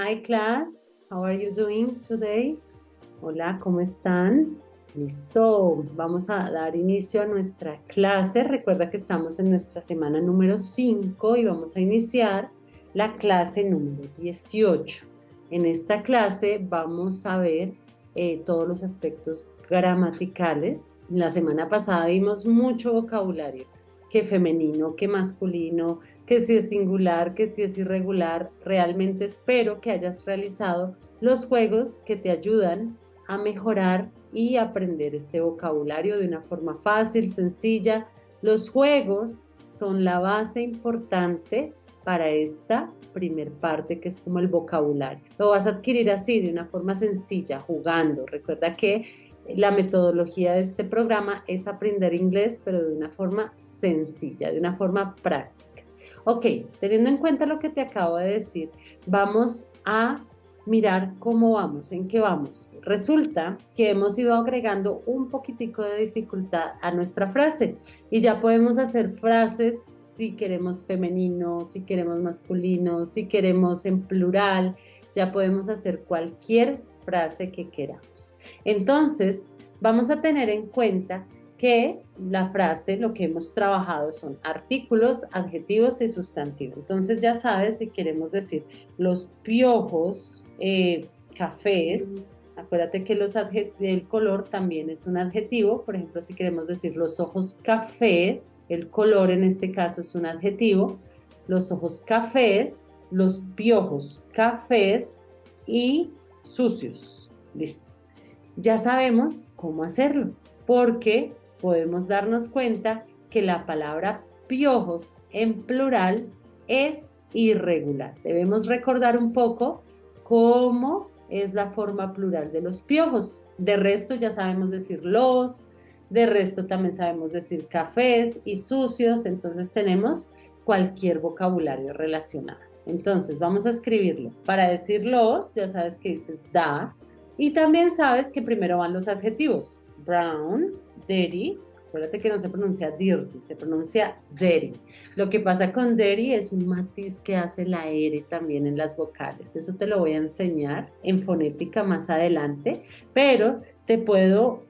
Hi class, how are you doing today? Hola, ¿cómo están? Listo, vamos a dar inicio a nuestra clase. Recuerda que estamos en nuestra semana número 5 y vamos a iniciar la clase número 18. En esta clase vamos a ver todos los aspectos gramaticales. La semana pasada vimos mucho vocabulario, que femenino, que masculino, que si es singular, que si es irregular. Realmente espero que hayas realizado los juegos que te ayudan a mejorar y aprender este vocabulario de una forma fácil, sencilla. Los juegos son la base importante para esta primer parte que es como el vocabulario. Lo vas a adquirir así, de una forma sencilla, jugando. Recuerda que la metodología de este programa es aprender inglés, pero de una forma sencilla, de una forma práctica. Ok, teniendo en cuenta lo que te acabo de decir, vamos a mirar cómo vamos, en qué vamos. Resulta que hemos ido agregando un poquitico de dificultad a nuestra frase y ya podemos hacer frases si queremos femenino, si queremos masculino, si queremos en plural, ya podemos hacer cualquier frase que queramos. Entonces, vamos a tener en cuenta que la frase, lo que hemos trabajado son artículos, adjetivos y sustantivos. Entonces ya sabes, si queremos decir los piojos, cafés, acuérdate que el color también es un adjetivo. Por ejemplo, si queremos decir los ojos cafés, el color en este caso es un adjetivo. Los ojos cafés, los piojos cafés y sucios. Listo. Ya sabemos cómo hacerlo, porque podemos darnos cuenta que la palabra piojos en plural es irregular. Debemos recordar un poco cómo es la forma plural de los piojos. De resto ya sabemos decir los, de resto también sabemos decir cafés y sucios, entonces tenemos cualquier vocabulario relacionado. Entonces vamos a escribirlo. Para decir los, ya sabes que dices da, y también sabes que primero van los adjetivos. Brown, dirty. Acuérdate que no se pronuncia dirty, se pronuncia dirty. Lo que pasa con dirty es un matiz que hace la R también en las vocales. Eso te lo voy a enseñar en fonética más adelante, pero te puedo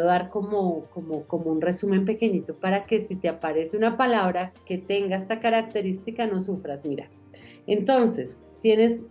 dar como un resumen pequeñito para que si te aparece una palabra que tenga esta característica no sufras. Mira, entonces tienes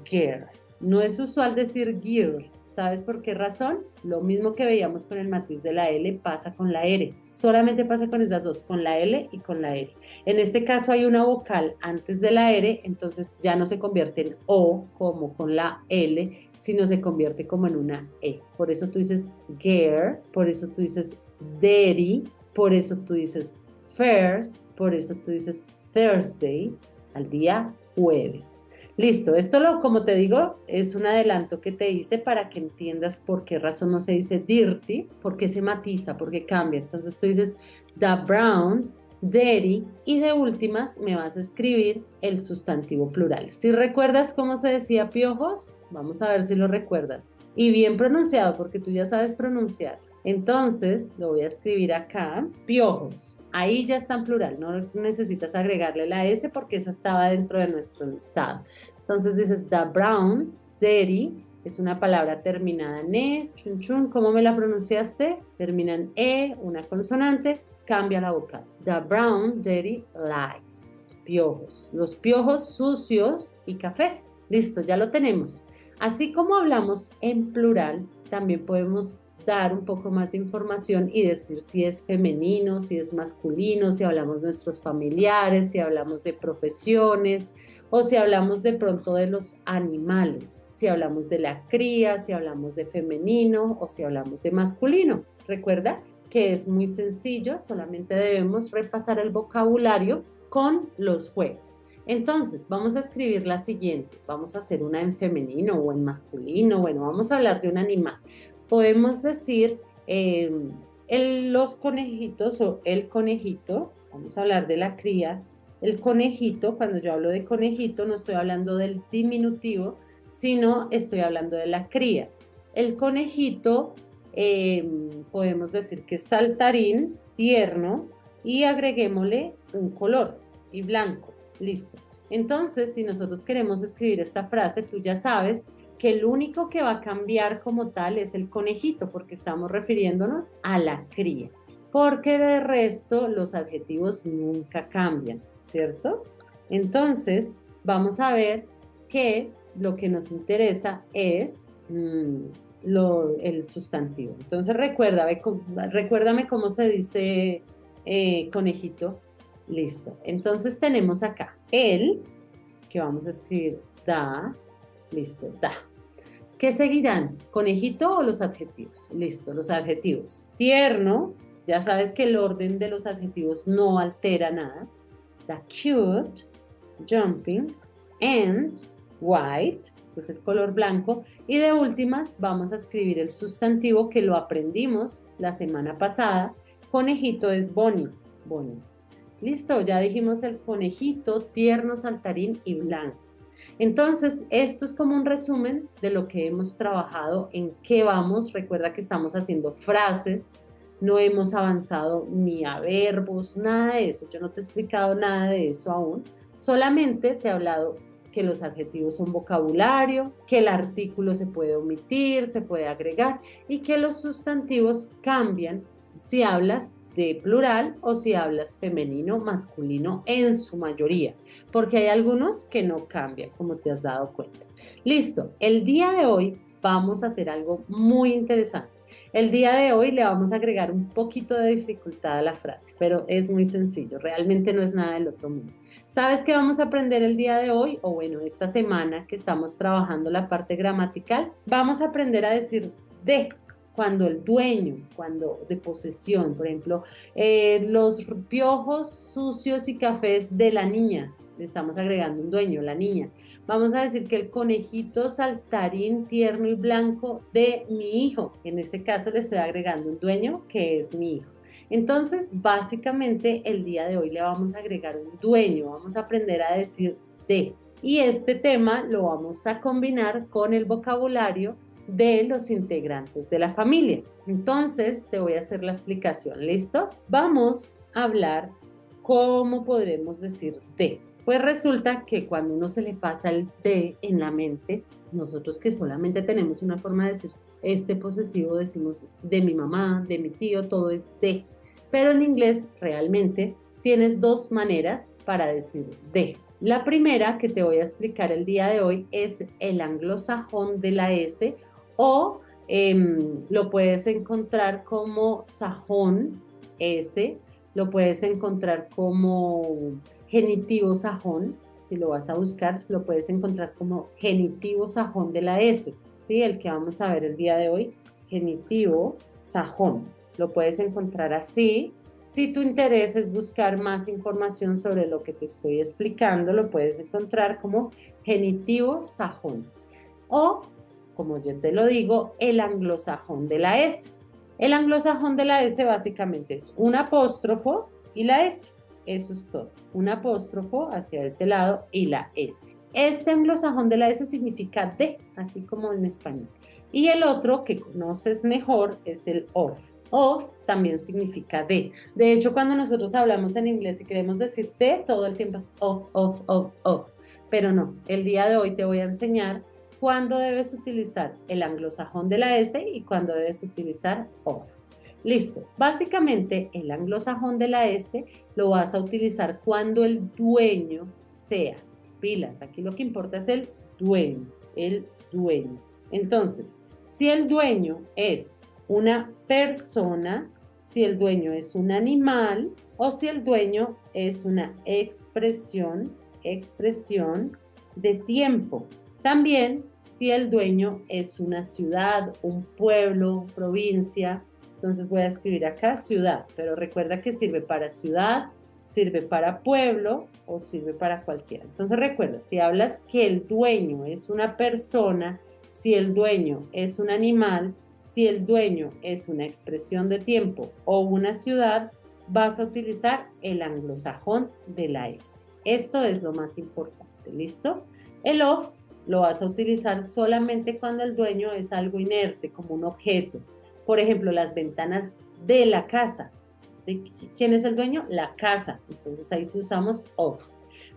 girl. No es usual decir girl. ¿Sabes por qué razón? Lo mismo que veíamos con el matiz de la L pasa con la R. Solamente pasa con esas dos, con la L y con la R. En este caso hay una vocal antes de la R, entonces ya no se convierte en O como con la L, sino se convierte como en una E. Por eso tú dices girl, por eso tú dices daddy, por eso tú dices first, por eso tú dices Thursday, al día jueves. Listo, como te digo, es un adelanto que te hice para que entiendas por qué razón no se dice dirty, porque se matiza, porque cambia. Entonces tú dices the brown, dirty, y de últimas me vas a escribir el sustantivo plural. Si recuerdas cómo se decía piojos, vamos a ver si lo recuerdas. Y bien pronunciado, porque tú ya sabes pronunciar. Entonces, lo voy a escribir acá, piojos. Ahí ya está en plural, no necesitas agregarle la S porque esa estaba dentro de nuestro listado. Entonces dices the brown, dirty, es una palabra terminada en E, chun chun, ¿cómo me la pronunciaste? Termina en E, una consonante, cambia la vocal. The brown, dirty, lies, piojos. Los piojos sucios y cafés. Listo, ya lo tenemos. Así como hablamos en plural, también podemos dar un poco más de información y decir si es femenino, si es masculino, si hablamos de nuestros familiares, si hablamos de profesiones o si hablamos de pronto de los animales, si hablamos de la cría, si hablamos de femenino o si hablamos de masculino. Recuerda que es muy sencillo, solamente debemos repasar el vocabulario con los juegos. Entonces, vamos a escribir la siguiente. Vamos a hacer una en femenino o en masculino. Bueno, vamos a hablar de un animal. Podemos decir los conejitos o el conejito. Vamos a hablar de la cría. El conejito, cuando yo hablo de conejito, no estoy hablando del diminutivo, sino estoy hablando de la cría. El conejito, podemos decir que es saltarín, tierno, y agreguémosle un color y blanco. Listo. Entonces, si nosotros queremos escribir esta frase, tú ya sabes que el único que va a cambiar como tal es el conejito, porque estamos refiriéndonos a la cría. Porque de resto los adjetivos nunca cambian, ¿cierto? Entonces, vamos a ver que lo que nos interesa es el sustantivo. Entonces, recuérdame cómo se dice conejito. Listo. Entonces tenemos acá el, que vamos a escribir da, listo, da. ¿Qué seguirán? ¿Conejito o los adjetivos? Listo, los adjetivos. Tierno, ya sabes que el orden de los adjetivos no altera nada. Da cute, jumping, and white, pues el color blanco. Y de últimas vamos a escribir el sustantivo que lo aprendimos la semana pasada. Conejito es Bonnie, Bonnie. Listo, ya dijimos el conejito, tierno, saltarín y blanco. Entonces, esto es como un resumen de lo que hemos trabajado, en qué vamos. Recuerda que estamos haciendo frases, no hemos avanzado ni a verbos, nada de eso. Yo no te he explicado nada de eso aún. Solamente te he hablado que los adjetivos son vocabulario, que el artículo se puede omitir, se puede agregar y que los sustantivos cambian si hablas de plural o si hablas femenino, masculino en su mayoría, porque hay algunos que no cambian, como te has dado cuenta. Listo, el día de hoy vamos a hacer algo muy interesante. El día de hoy le vamos a agregar un poquito de dificultad a la frase, pero es muy sencillo, realmente no es nada del otro mundo. ¿Sabes qué vamos a aprender el día de hoy? O bueno, esta semana que estamos trabajando la parte gramatical, vamos a aprender a decir de cuando el dueño, cuando de posesión, por ejemplo, los piojos sucios y cafés de la niña, le estamos agregando un dueño, la niña. Vamos a decir que el conejito saltarín tierno y blanco de mi hijo, en este caso le estoy agregando un dueño que es mi hijo. Entonces, básicamente el día de hoy le vamos a agregar un dueño, vamos a aprender a decir de. Y este tema lo vamos a combinar con el vocabulario de los integrantes de la familia. Entonces, te voy a hacer la explicación, ¿listo? Vamos a hablar cómo podremos decir de. Pues resulta que cuando uno se le pasa el de en la mente, nosotros que solamente tenemos una forma de decir este posesivo, decimos de mi mamá, de mi tío, todo es de. Pero en inglés realmente tienes dos maneras para decir de. La primera que te voy a explicar el día de hoy es el anglosajón de la S o lo puedes encontrar como sajón S, lo puedes encontrar como genitivo sajón, si lo vas a buscar, lo puedes encontrar como genitivo sajón de la S, ¿sí? El que vamos a ver el día de hoy, genitivo sajón, lo puedes encontrar así. Si tu interés es buscar más información sobre lo que te estoy explicando, lo puedes encontrar como genitivo sajón o, como yo te lo digo, el anglosajón de la S. El anglosajón de la S básicamente es un apóstrofo y la S. Eso es todo. Un apóstrofo hacia ese lado y la S. Este anglosajón de la S significa de, así como en español. Y el otro que conoces mejor es el of. Of también significa de. De hecho, cuando nosotros hablamos en inglés y queremos decir de, todo el tiempo es of. Pero no, el día de hoy te voy a enseñar cuándo debes utilizar el anglosajón de la S y cuándo debes utilizar of. Listo. Básicamente, el anglosajón de la S lo vas a utilizar cuando el dueño sea. Pilas, aquí lo que importa es el dueño, el dueño. Entonces, si el dueño es una persona, si el dueño es un animal o si el dueño es una expresión de tiempo. También si el dueño es una ciudad, un pueblo, provincia. Entonces voy a escribir acá ciudad, pero recuerda que sirve para ciudad, sirve para pueblo o sirve para cualquiera. Entonces recuerda, si hablas que el dueño es una persona, si el dueño es un animal, si el dueño es una expresión de tiempo o una ciudad, vas a utilizar el anglosajón de la S. Esto es lo más importante, ¿listo? El of lo vas a utilizar solamente cuando el dueño es algo inerte, como un objeto. Por ejemplo, las ventanas de la casa. ¿De quién es el dueño? La casa. Entonces ahí sí usamos of.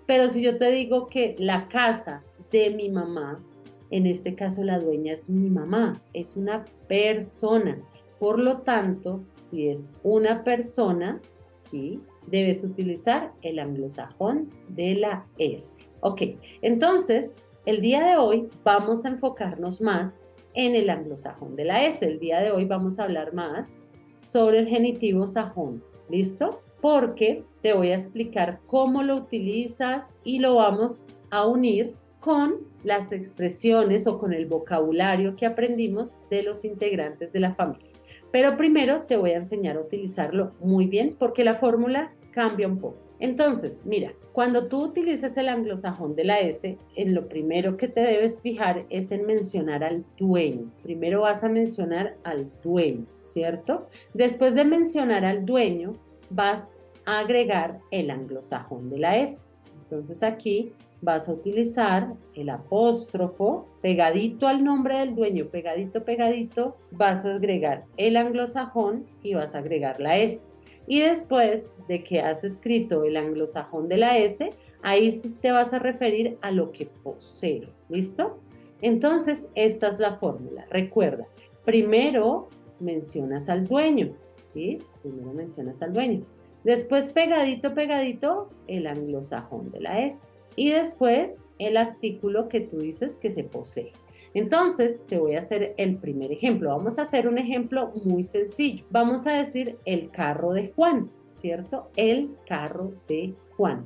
Pero si yo te digo que la casa de mi mamá, en este caso la dueña es mi mamá, es una persona. Por lo tanto, si es una persona, aquí debes utilizar el anglosajón de la S. Ok, entonces, el día de hoy vamos a enfocarnos más en el anglosajón de la S. El día de hoy vamos a hablar más sobre el genitivo sajón. ¿Listo? Porque te voy a explicar cómo lo utilizas y lo vamos a unir con las expresiones o con el vocabulario que aprendimos de los integrantes de la familia. Pero primero te voy a enseñar a utilizarlo muy bien porque la fórmula cambia un poco. Entonces, mira, cuando tú utilizas el anglosajón de la S, en lo primero que te debes fijar es en mencionar al dueño. Primero vas a mencionar al dueño, ¿cierto? Después de mencionar al dueño, vas a agregar el anglosajón de la S. Entonces aquí vas a utilizar el apóstrofo pegadito al nombre del dueño, pegadito, pegadito, vas a agregar el anglosajón y vas a agregar la S. Y después de que has escrito el anglosajón de la S, ahí sí te vas a referir a lo que posee. ¿Listo? Entonces, esta es la fórmula. Recuerda, primero mencionas al dueño, ¿sí? Primero mencionas al dueño. Después, pegadito, pegadito, el anglosajón de la S. Y después, el artículo que tú dices que se posee. Entonces, te voy a hacer el primer ejemplo. Vamos a hacer un ejemplo muy sencillo. Vamos a decir el carro de Juan, ¿cierto? El carro de Juan.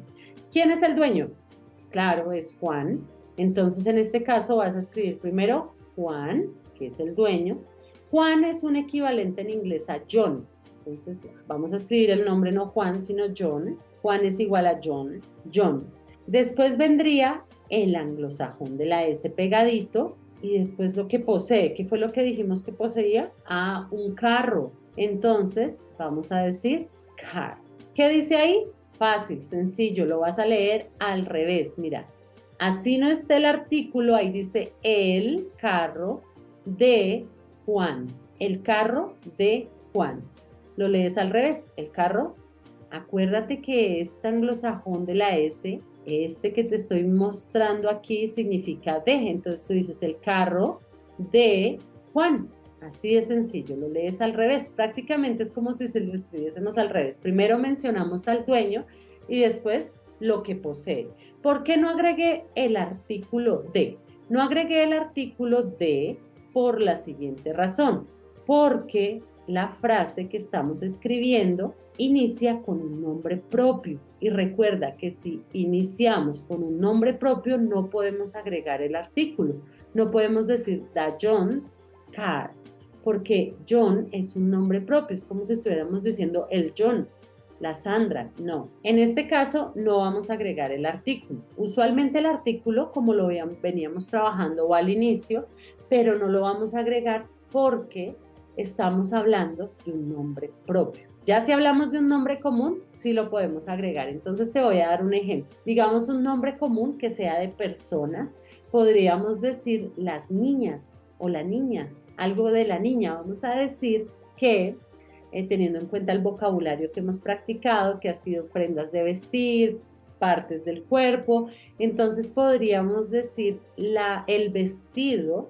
¿Quién es el dueño? Pues claro, es Juan. Entonces, en este caso vas a escribir primero Juan, que es el dueño. Juan es un equivalente en inglés a John. Entonces, vamos a escribir el nombre no Juan, sino John. Juan es igual a John. John. Después vendría el anglosajón de la S pegadito y después lo que posee. ¿Qué fue lo que dijimos que poseía? Ah, un carro. Entonces, vamos a decir car. ¿Qué dice ahí? Fácil, sencillo, lo vas a leer al revés. Mira, así no está el artículo, ahí dice el carro de Juan. El carro de Juan. Lo lees al revés, el carro. Acuérdate que este anglosajón de la S, este que te estoy mostrando aquí, significa de. Entonces tú dices el carro de Juan. Así de sencillo, lo lees al revés. Prácticamente es como si se lo escribiésemos al revés. Primero mencionamos al dueño y después lo que posee. ¿Por qué no agregué el artículo de? No agregué el artículo de por la siguiente razón. Porque la frase que estamos escribiendo inicia con un nombre propio. Y recuerda que si iniciamos con un nombre propio, no podemos agregar el artículo. No podemos decir the John's car, porque John es un nombre propio. Es como si estuviéramos diciendo el John, la Sandra. No. En este caso, no vamos a agregar el artículo. Usualmente el artículo, como lo veníamos trabajando, va al inicio, pero no lo vamos a agregar porque estamos hablando de un nombre propio. Ya si hablamos de un nombre común, sí lo podemos agregar. Entonces te voy a dar un ejemplo. Digamos un nombre común que sea de personas. Podríamos decir las niñas o la niña, algo de la niña. Vamos a decir que, teniendo en cuenta el vocabulario que hemos practicado, que ha sido prendas de vestir, partes del cuerpo, entonces podríamos decir el vestido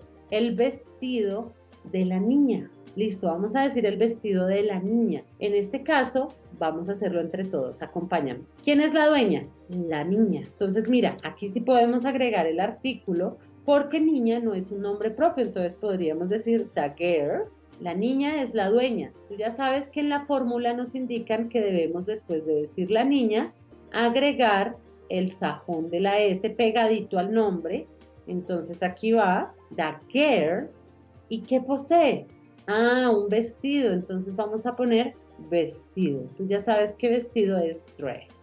de la niña. Listo, vamos a decir el vestido de la niña. En este caso, vamos a hacerlo entre todos. Acompáñame. ¿Quién es la dueña? La niña. Entonces, mira, aquí sí podemos agregar el artículo porque niña no es un nombre propio. Entonces podríamos decir the girl. La niña es la dueña. Tú ya sabes que en la fórmula nos indican que debemos, después de decir la niña, agregar el sajón de la S pegadito al nombre. Entonces aquí va the girls. ¿Y qué posee? Ah, un vestido. Entonces vamos a poner vestido. Tú ya sabes qué vestido es dress.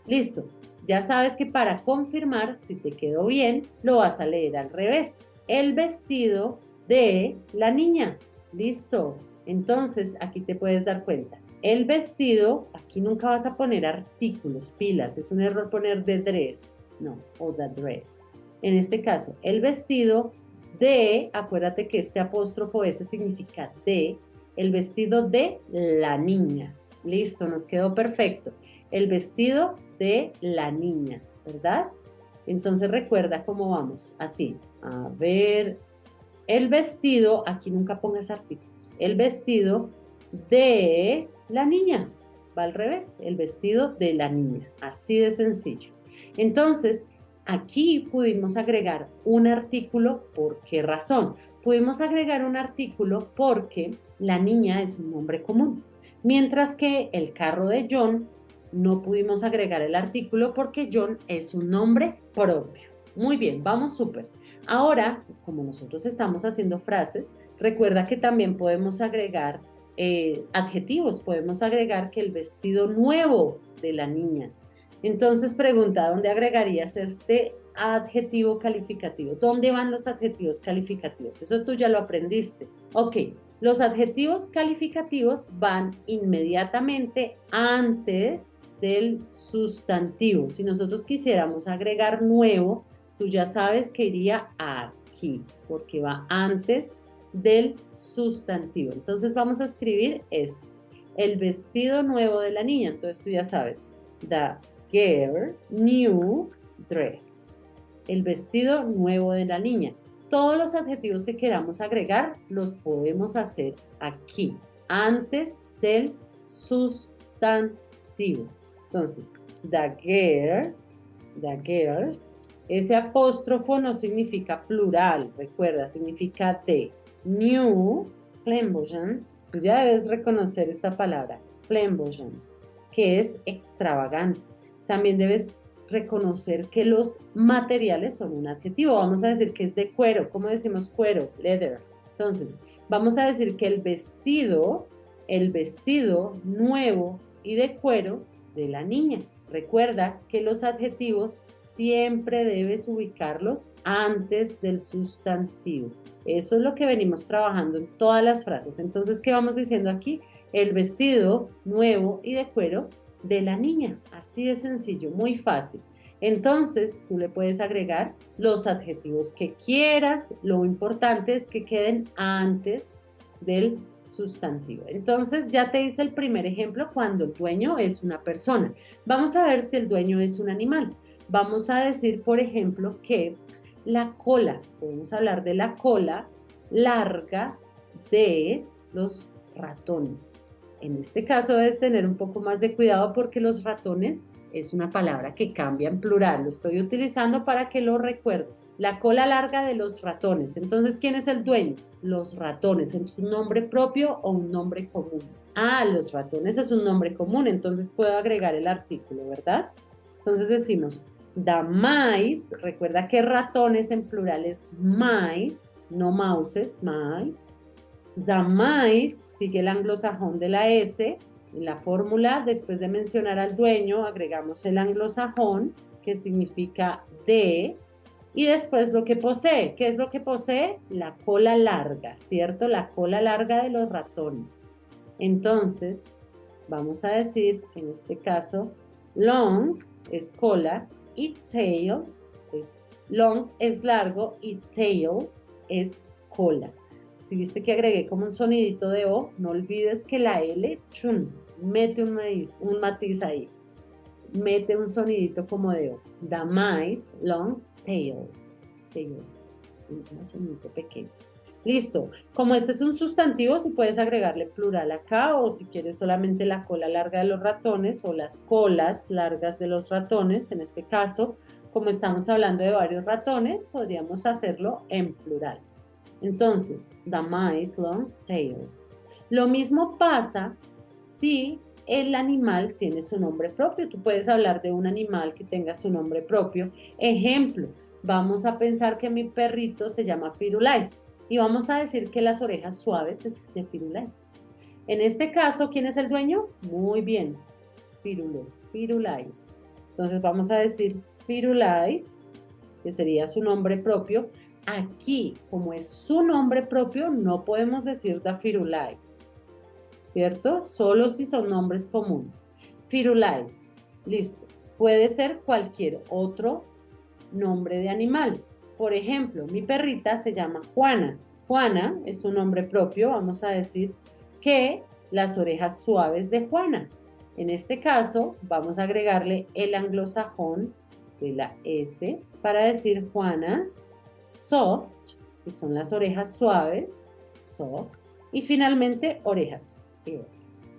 Listo. Ya sabes que para confirmar si te quedó bien, lo vas a leer al revés. El vestido de la niña. Listo. Entonces aquí te puedes dar cuenta. El vestido, aquí nunca vas a poner artículos, pilas. Es un error poner the dress. No, o the dress. En este caso, el vestido de, acuérdate que este apóstrofo S significa de, el vestido de la niña. Listo, nos quedó perfecto. El vestido de la niña. ¿verdad? Entonces recuerda cómo vamos, así, a ver, el vestido, aquí nunca pongas artículos, el vestido de la niña, va al revés, el vestido de la niña, así de sencillo. Entonces, aquí pudimos agregar un artículo, ¿por qué razón? Pudimos agregar un artículo porque la niña es un nombre común, mientras que el carro de John no pudimos agregar el artículo porque John es un nombre propio. Muy bien, vamos súper. Ahora, como nosotros estamos haciendo frases, recuerda que también podemos agregar adjetivos, podemos agregar que el vestido nuevo de la niña. Entonces pregunta, ¿dónde agregarías este adjetivo calificativo? ¿Dónde van los adjetivos calificativos? Eso tú ya lo aprendiste. Ok, los adjetivos calificativos van inmediatamente antes del sustantivo. Si nosotros quisiéramos agregar nuevo, tú ya sabes que iría aquí, porque va antes del sustantivo. Entonces vamos a escribir esto, el vestido nuevo de la niña. Entonces tú ya sabes, the girl new dress, el vestido nuevo de la niña. Todos los adjetivos que queramos agregar los podemos hacer aquí, antes del sustantivo. Entonces, the girls, ese apóstrofo no significa plural, recuerda, significa de. New, flamboyant, tú ya debes reconocer esta palabra, flamboyant, que es extravagante. También debes reconocer que los materiales son un adjetivo. Vamos a decir que es de cuero. ¿Cómo decimos cuero? Leather. Entonces, vamos a decir que el vestido nuevo y de cuero de la niña. Recuerda que los adjetivos siempre debes ubicarlos antes del sustantivo. Eso es lo que venimos trabajando en todas las frases. Entonces, ¿qué vamos diciendo aquí? El vestido nuevo y de cuero de la niña. Así de sencillo, muy fácil. Entonces, tú le puedes agregar los adjetivos que quieras. Lo importante es que queden antes del sustantivo. Entonces, ya te hice el primer ejemplo cuando el dueño es una persona. Vamos a ver si el dueño es un animal. Vamos a decir, por ejemplo, que la cola, podemos hablar de la cola larga de los ratones. En este caso debes tener un poco más de cuidado porque los ratones es una palabra que cambia en plural. Lo estoy utilizando para que lo recuerdes. La cola larga de los ratones. Entonces, ¿quién es el dueño? Los ratones. ¿Es un nombre propio o un nombre común? Ah, los ratones es un nombre común. Entonces puedo agregar el artículo, ¿verdad? Entonces decimos, the mice. Recuerda que ratones en plural es mice, no mouses, mice. The mice, sigue el anglosajón de la S. En la fórmula, después de mencionar al dueño, agregamos el anglosajón, que significa de, y después lo que posee. ¿Qué es lo que posee? La cola larga, ¿cierto? La cola larga de los ratones. Entonces, vamos a decir, en este caso, long es cola y tail es long es largo y tail es cola. Si viste que agregué como un sonidito de O, no olvides que la L, chun, mete un matiz ahí. Mete un sonidito como de O. The mice, long tails. Un sonidito pequeño. Listo. Como este es un sustantivo, si puedes agregarle plural acá o si quieres solamente la cola larga de los ratones o las colas largas de los ratones, en este caso, como estamos hablando de varios ratones, podríamos hacerlo en plural. Entonces, the mice long tails. Lo mismo pasa si el animal tiene su nombre propio. Tú puedes hablar de un animal que tenga su nombre propio. Ejemplo, vamos a pensar que mi perrito se llama Firulais y vamos a decir que las orejas suaves es de Firulais. En este caso, ¿quién es el dueño? Muy bien, Firulais. Entonces vamos a decir Firulais, que sería su nombre propio. Aquí, como es su nombre propio, no podemos decir the Firulais, ¿cierto? Solo si son nombres comunes. Firulais, listo. Puede ser cualquier otro nombre de animal. Por ejemplo, mi perrita se llama Juana. Juana es su nombre propio. Vamos a decir que las orejas suaves de Juana. En este caso, vamos a agregarle el anglosajón de la S para decir Juana's soft, que son las orejas suaves, soft, y finalmente orejas, ears.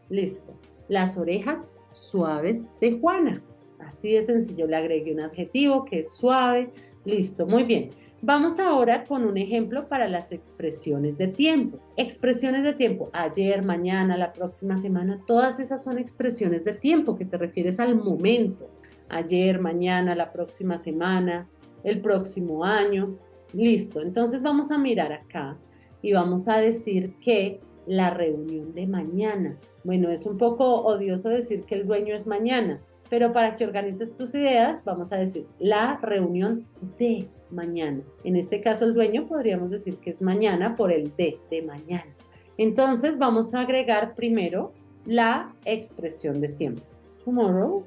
Listo. Las orejas suaves de Juana. Así de sencillo, le agregué un adjetivo que es suave. Listo, muy bien. Vamos ahora con un ejemplo para las expresiones de tiempo. Expresiones de tiempo, ayer, mañana, la próxima semana, todas esas son expresiones de tiempo que te refieres al momento. Ayer, mañana, la próxima semana, el próximo año. Listo, entonces vamos a mirar acá y vamos a decir que la reunión de mañana. Bueno, es un poco odioso decir que el dueño es mañana, pero para que organices tus ideas, vamos a decir la reunión de mañana. En este caso, el dueño podríamos decir que es mañana por el de mañana. Entonces, vamos a agregar primero la expresión de tiempo. Tomorrow,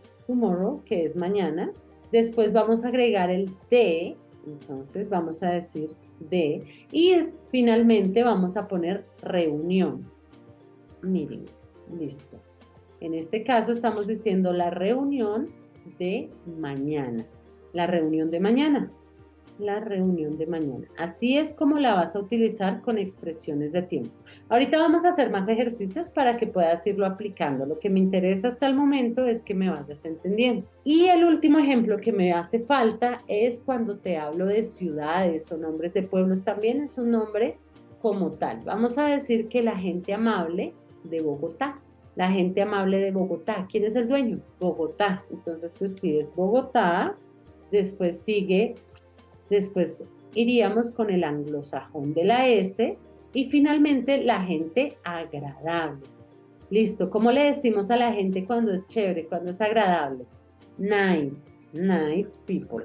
que es mañana. Después vamos a agregar el de, entonces vamos a decir de, y finalmente vamos a poner reunión, meeting, listo. En este caso estamos diciendo la reunión de mañana, la reunión de mañana, la reunión de mañana. Así es como la vas a utilizar con expresiones de tiempo. Ahorita vamos a hacer más ejercicios para que puedas irlo aplicando. Lo que me interesa hasta el momento es que me vayas entendiendo. Y el último ejemplo que me hace falta es cuando te hablo de ciudades o nombres de pueblos. También es un nombre como tal. Vamos a decir que la gente amable de Bogotá. La gente amable de Bogotá. ¿Quién es el dueño? Bogotá. Entonces tú escribes Bogotá, después iríamos con el anglosajón de la S y finalmente la gente agradable. Listo, ¿cómo le decimos a la gente cuando es chévere, cuando es agradable? Nice, nice people.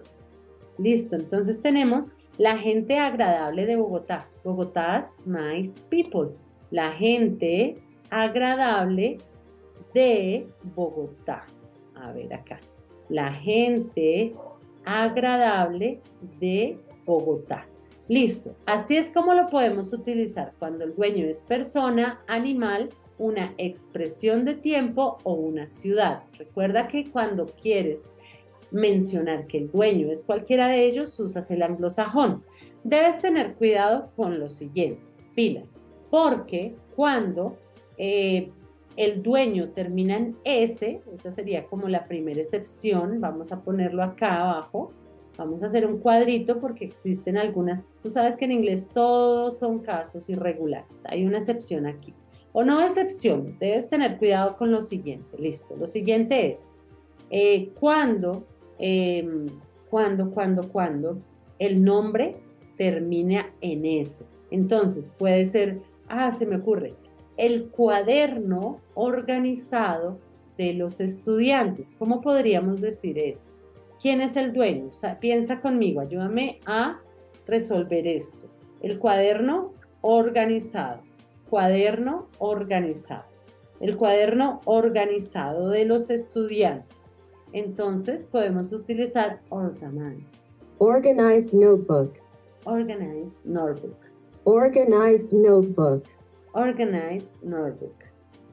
Listo, entonces tenemos la gente agradable de Bogotá. Bogotá's nice people. La gente agradable de Bogotá. A ver acá. La gente agradable de Bogotá. Listo. Así es como lo podemos utilizar cuando el dueño es persona, animal, una expresión de tiempo o una ciudad. Recuerda que cuando quieres mencionar que el dueño es cualquiera de ellos, usas el anglosajón. Debes tener cuidado con lo siguiente, pilas, porque cuando el dueño termina en S, esa sería como la primera excepción, vamos a ponerlo acá abajo, vamos a hacer un cuadrito porque existen algunas, tú sabes que en inglés todos son casos irregulares, hay una excepción aquí, o no excepción, debes tener cuidado con lo siguiente, listo, lo siguiente es cuando el nombre termina en S. Entonces puede ser, se me ocurre, el cuaderno organizado de los estudiantes. ¿Cómo podríamos decir eso? ¿Quién es el dueño? Piensa conmigo, ayúdame a resolver esto. El cuaderno organizado. Cuaderno organizado. El cuaderno organizado de los estudiantes. Entonces podemos utilizar organize. Organized notebook. Organized notebook. Organized notebook. Organized notebook.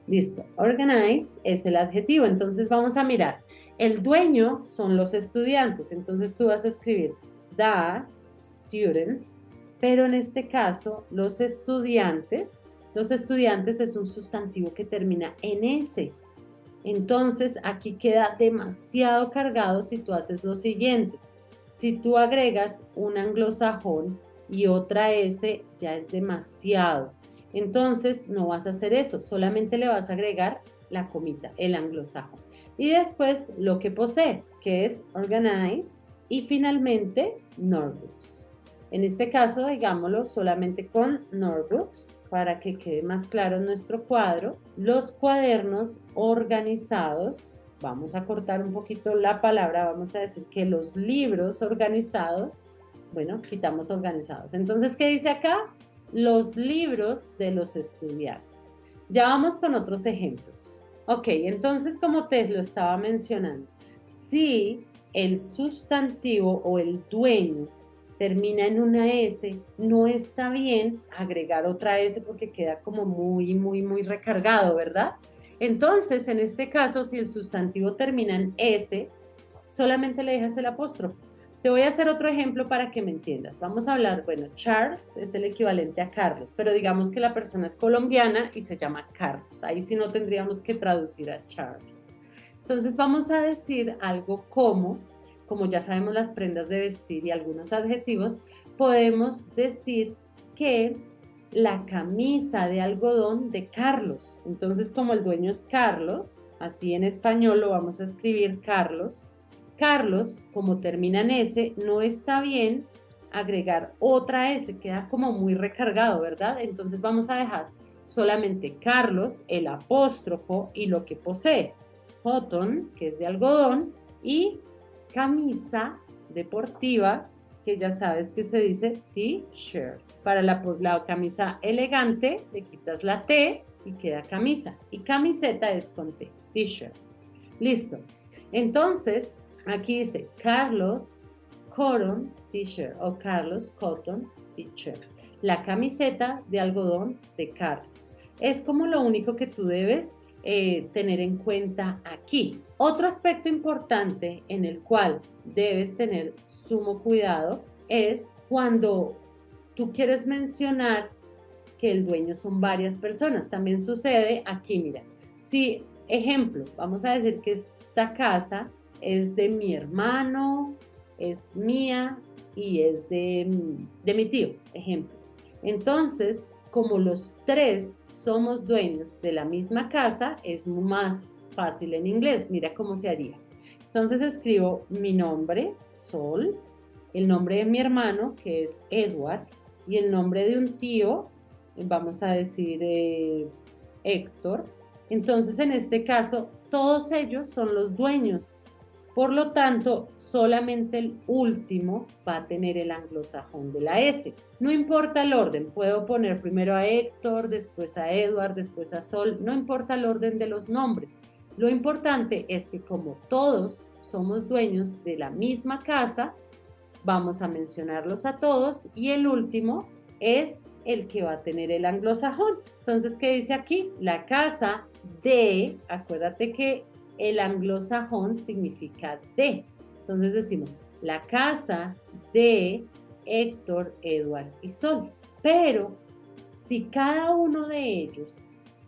Listo. Organize es el adjetivo. Entonces vamos a mirar. El dueño son los estudiantes. Entonces tú vas a escribir the students. Pero en este caso, los estudiantes es un sustantivo que termina en S. Entonces aquí queda demasiado cargado si tú haces lo siguiente. Si tú agregas un anglosajón y otra S, ya es demasiado. Entonces no vas a hacer eso, solamente le vas a agregar la comita, el anglosajón. Y después lo que posee, que es organize, y finalmente notebooks. En este caso, digámoslo solamente con notebooks, para que quede más claro nuestro cuadro. Los cuadernos organizados, vamos a cortar un poquito la palabra, vamos a decir que los libros organizados, bueno, quitamos organizados. Entonces, ¿qué dice acá? Los libros de los estudiantes. Ya vamos con otros ejemplos. Ok, entonces como te lo estaba mencionando, si el sustantivo o el dueño termina en una S, no está bien agregar otra S porque queda como muy recargado, ¿verdad? Entonces, en este caso, si el sustantivo termina en S, solamente le dejas el apóstrofo. Te voy a hacer otro ejemplo para que me entiendas. Vamos a hablar, bueno, Charles es el equivalente a Carlos, pero digamos que la persona es colombiana y se llama Carlos. Ahí sí no tendríamos que traducir a Charles. Entonces vamos a decir algo como ya sabemos las prendas de vestir y algunos adjetivos, podemos decir que la camisa de algodón de Carlos. Entonces, como el dueño es Carlos, así en español lo vamos a escribir Carlos. Carlos, como termina en S, no está bien agregar otra S, queda como muy recargado, ¿verdad? Entonces vamos a dejar solamente Carlos, el apóstrofo y lo que posee. Cotton, que es de algodón, y camisa deportiva, que ya sabes que se dice t-shirt. Para la camisa elegante le quitas la T y queda camisa. Y camiseta es con T, t-shirt. Listo. Entonces, aquí dice Carlos Cotton t-shirt o Carlos Cotton t-shirt. La camiseta de algodón de Carlos. Es como lo único que tú debes tener en cuenta aquí. Otro aspecto importante en el cual debes tener sumo cuidado es cuando tú quieres mencionar que el dueño son varias personas. También sucede aquí, mira. Si, ejemplo, vamos a decir que esta casa es de mi hermano, es mía y es de mi tío, ejemplo. Entonces, como los tres somos dueños de la misma casa, es más fácil en inglés. Mira cómo se haría. Entonces escribo mi nombre, Sol, el nombre de mi hermano, que es Edward, y el nombre de un tío, vamos a decir Héctor. Entonces, en este caso, todos ellos son los dueños. Por lo tanto, solamente el último va a tener el anglosajón de la S. No importa el orden, puedo poner primero a Héctor, después a Edward, después a Sol, no importa el orden de los nombres. Lo importante es que como todos somos dueños de la misma casa, vamos a mencionarlos a todos y el último es el que va a tener el anglosajón. Entonces, ¿qué dice aquí? La casa de, acuérdate que el anglosajón significa de. Entonces decimos, la casa de Héctor, Edward y Sol. Pero si cada uno de ellos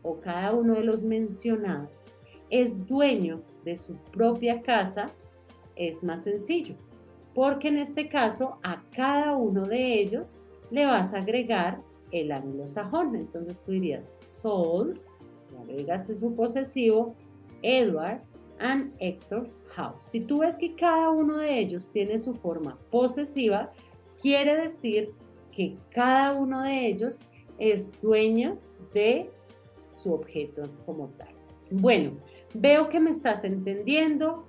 o cada uno de los mencionados es dueño de su propia casa, es más sencillo. Porque en este caso a cada uno de ellos le vas a agregar el anglosajón. Entonces tú dirías Sol's, le agregas su posesivo, Edward and Héctor's house. Si tú ves que cada uno de ellos tiene su forma posesiva, quiere decir que cada uno de ellos es dueño de su objeto como tal. Bueno, veo que me estás entendiendo.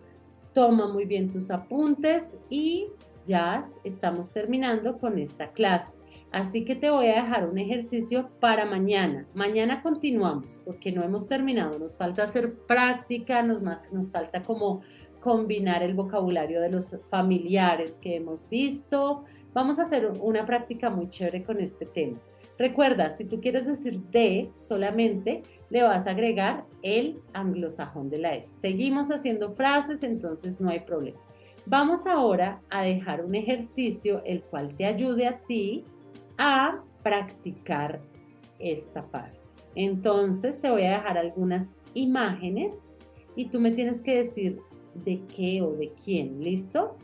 Toma muy bien tus apuntes y ya estamos terminando con esta clase. Así que te voy a dejar un ejercicio para mañana. Mañana continuamos porque no hemos terminado. Nos falta hacer práctica, nos falta como combinar el vocabulario de los familiares que hemos visto. Vamos a hacer una práctica muy chévere con este tema. Recuerda, si tú quieres decir de solamente, le vas a agregar el anglosajón de la S. Seguimos haciendo frases, entonces no hay problema. Vamos ahora a dejar un ejercicio el cual te ayude a ti a practicar esta parte. Entonces te voy a dejar algunas imágenes y tú me tienes que decir de qué o de quién, ¿listo?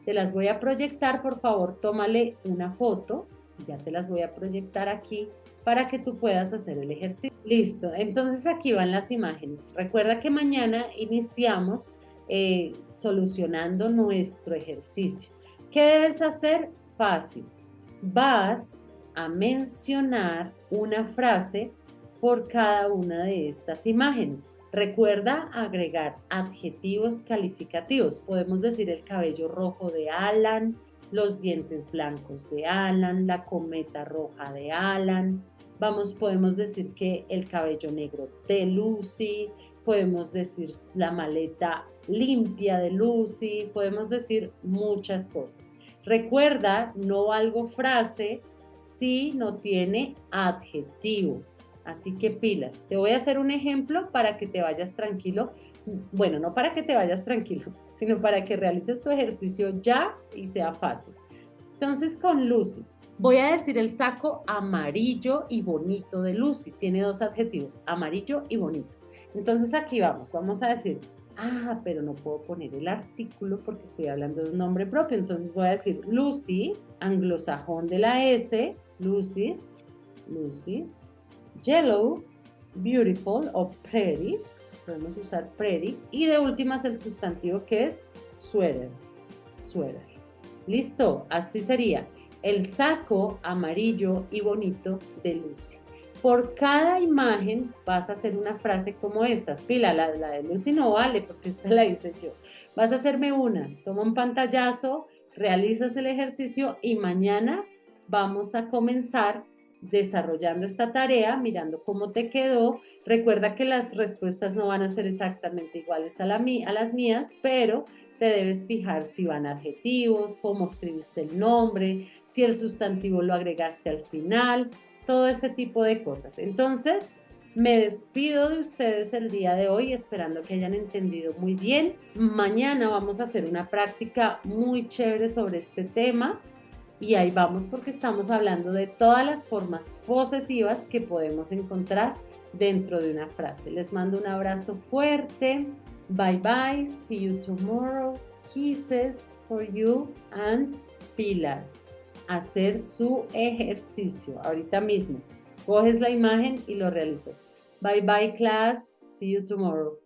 Te las voy a proyectar, por favor, tómale una foto. Ya te las voy a proyectar aquí para que tú puedas hacer el ejercicio. Listo, entonces aquí van las imágenes. Recuerda que mañana iniciamos solucionando nuestro ejercicio. ¿Qué debes hacer? Fácil. Vas a mencionar una frase por cada una de estas imágenes. Recuerda agregar adjetivos calificativos. Podemos decir el cabello rojo de Alan, los dientes blancos de Alan, la cometa roja de Alan. Podemos decir que el cabello negro de Lucy, podemos decir la maleta limpia de Lucy, podemos decir muchas cosas. Recuerda, no valgo frase si no tiene adjetivo. Así que pilas. Te voy a hacer un ejemplo para que te vayas tranquilo. Bueno, no para que te vayas tranquilo, sino para que realices tu ejercicio ya y sea fácil. Entonces, con Lucy, voy a decir el saco amarillo y bonito de Lucy. Tiene dos adjetivos, amarillo y bonito. Entonces, aquí vamos a decir, pero no puedo poner el artículo porque estoy hablando de un nombre propio. Entonces voy a decir Lucy, anglosajón de la S, Lucy's, yellow, beautiful o pretty, podemos usar pretty, y de últimas el sustantivo que es sweater. Listo, así sería el saco amarillo y bonito de Lucy. Por cada imagen vas a hacer una frase como estas. Pila, la de Lucy no vale porque esta la hice yo. Vas a hacerme una, toma un pantallazo, realizas el ejercicio y mañana vamos a comenzar desarrollando esta tarea, mirando cómo te quedó. Recuerda que las respuestas no van a ser exactamente iguales a las mías, pero te debes fijar si van adjetivos, cómo escribiste el nombre, si el sustantivo lo agregaste al final, todo ese tipo de cosas. Entonces, me despido de ustedes el día de hoy, esperando que hayan entendido muy bien. Mañana vamos a hacer una práctica muy chévere sobre este tema. Y ahí vamos porque estamos hablando de todas las formas posesivas que podemos encontrar dentro de una frase. Les mando un abrazo fuerte. Bye bye. See you tomorrow. Kisses for you and pilas. Hacer su ejercicio ahorita mismo. Coges la imagen y lo realizas. Bye bye class. See you tomorrow.